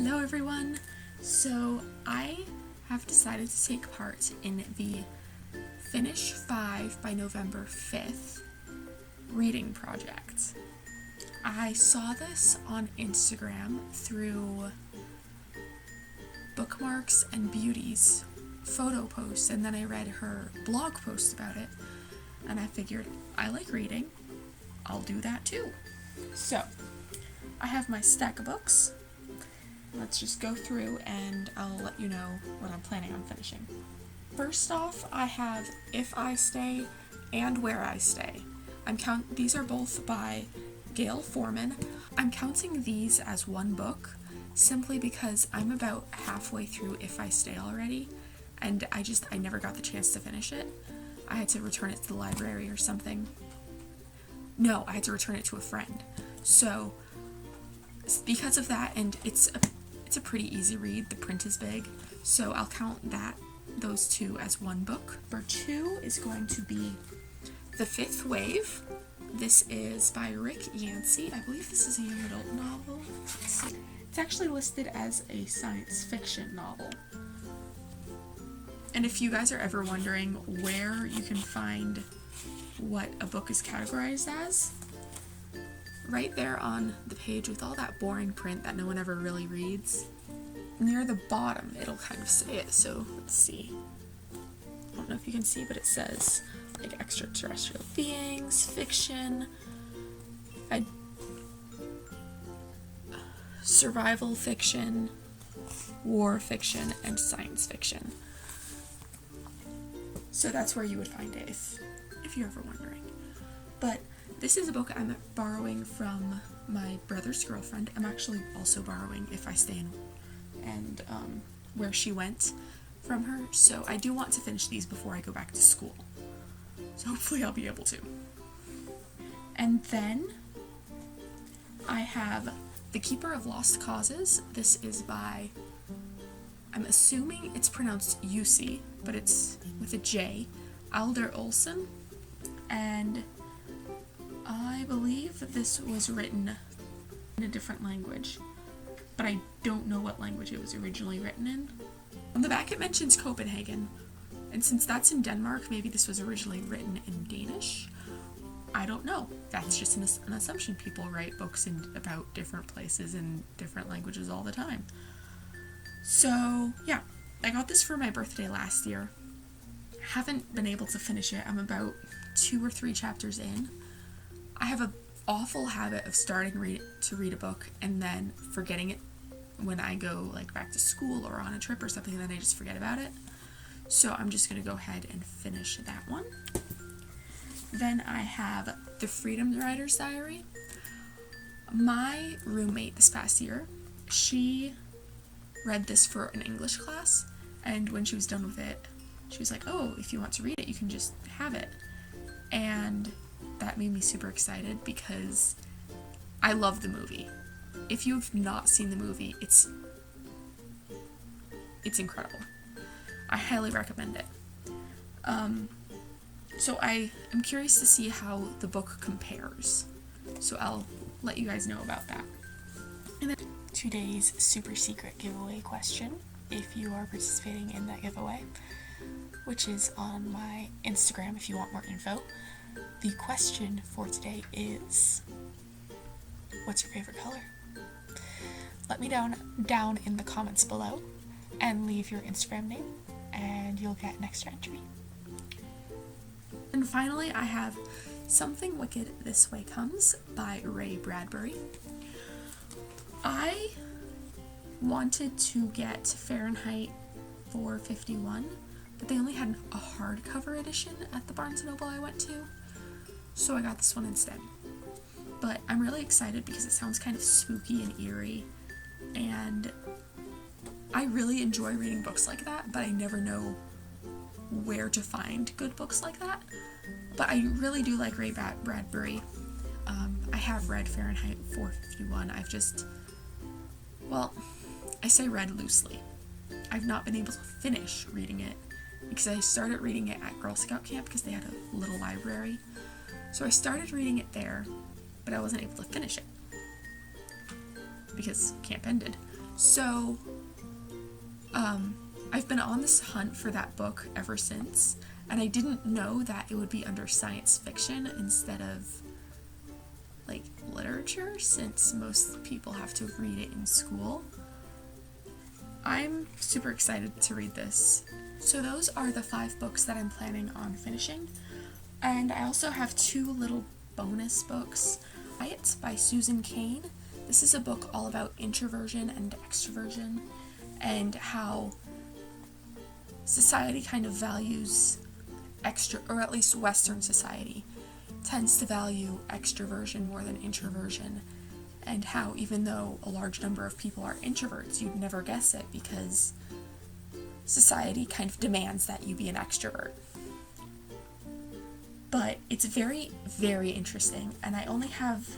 Hello everyone! So I have decided to take part in the Finish 5 by November 5th reading project. I saw this on Instagram through Bookmarks and Beauty's photo posts, and then I read her blog post about it, and I figured, I like reading, I'll do that too. So, I have my stack of books. Let's just go through and I'll let you know what I'm planning on finishing. First off, I have If I Stay and Where I Stay. These are both by Gail Foreman. I'm counting these as one book simply because I'm about halfway through If I Stay already, and I never got the chance to finish it. I had to return it to the library or something. No, I had to return it to a friend. So, because of that, and it's a pretty easy read, the print is big, so I'll count those two as one book. Number 2 is going to be The Fifth Wave. This is by Rick Yancey. I believe this is a young adult novel. It's actually listed as a science fiction novel. And if you guys are ever wondering where you can find what a book is categorized as, right there on the page with all that boring print that no one ever really reads, near the bottom it'll kind of say it. So let's see, I don't know if you can see, but it says like extraterrestrial beings, fiction, survival fiction, war fiction, and science fiction. So that's where you would find it if you're ever wondering. But this is a book I'm borrowing from my brother's girlfriend. I'm actually also borrowing If I Stay and Where She Went from her. So I do want to finish these before I go back to school. So hopefully I'll be able to. And then I have The Keeper of Lost Causes. This is by, I'm assuming it's pronounced Jussi, but it's with a J, Alder Olsen. And I believe that this was written in a different language, but I don't know what language it was originally written in. On the back it mentions Copenhagen, and since that's in Denmark, maybe this was originally written in Danish. I don't know. That's just an assumption. People write books about different places in different languages all the time. So yeah, I got this for my birthday last year. Haven't been able to finish it. I'm about 2 or 3 chapters in. I have an awful habit of starting to read a book and then forgetting it when I go like back to school or on a trip or something, and then I just forget about it. So I'm just going to go ahead and finish that one. Then I have The Freedom Rider's Diary. My roommate this past year, she read this for an English class, and when she was done with it, she was like, oh, if you want to read it, you can just have it. And that made me super excited because I love the movie. If you have not seen the movie, it's incredible. I highly recommend it. So I am curious to see how the book compares. So I'll let you guys know about that. And then today's super secret giveaway question, if you are participating in that giveaway, which is on my Instagram if you want more info. The question for today is, what's your favorite color? Let me down in the comments below and leave your Instagram name and you'll get an extra entry. And finally, I have Something Wicked This Way Comes by Ray Bradbury. I wanted to get Fahrenheit 451, but they only had a hardcover edition at the Barnes & Noble I went to, so I got this one instead. But I'm really excited because it sounds kind of spooky and eerie, and I really enjoy reading books like that, but I never know where to find good books like that. But I really do like Ray Bradbury. I have read Fahrenheit 451. I say read loosely. I've not been able to finish reading it because I started reading it at Girl Scout camp because they had a little library. So I started reading it there, but I wasn't able to finish it because camp ended. So, I've been on this hunt for that book ever since, and I didn't know that it would be under science fiction instead of, like, literature, since most people have to read it in school. I'm super excited to read this. So those are the 5 books that I'm planning on finishing, and I also have 2 little bonus books. It's by Susan Cain. This is a book all about introversion and extroversion, and how society kind of values or at least Western society tends to value extroversion more than introversion, and how even though a large number of people are introverts, you'd never guess it because society kind of demands that you be an extrovert. But it's very, very interesting, and I only have,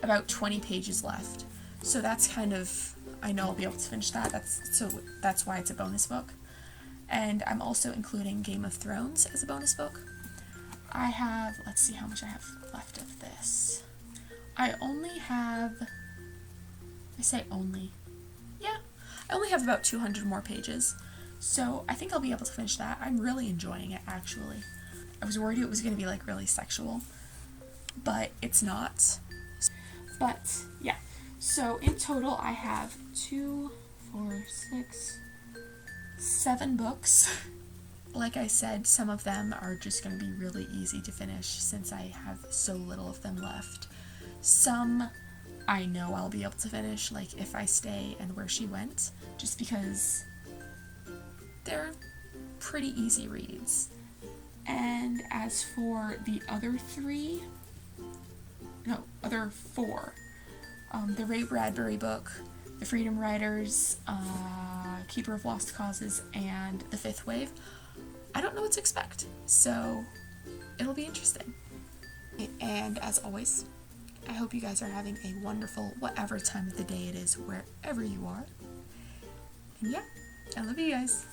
about 20 pages left. So that's kind of, I know I'll be able to finish that. That's why it's a bonus book. And I'm also including Game of Thrones as a bonus book. I have, let's see how much I have left of this. I only have about 200 more pages. So I think I'll be able to finish that. I'm really enjoying it, actually. I was worried it was going to be like really sexual, but it's not. But yeah, so in total I have 2, 4, 6, 7 books. Like I said, some of them are just going to be really easy to finish since I have so little of them left. Some I know I'll be able to finish, like If I Stay and Where She Went, just because they're pretty easy reads. And as for the other 4, the Ray Bradbury book, The Freedom Riders, Keeper of Lost Causes, and The Fifth Wave, I don't know what to expect, so it'll be interesting. And as always, I hope you guys are having a wonderful whatever time of the day it is, wherever you are. And yeah, I love you guys.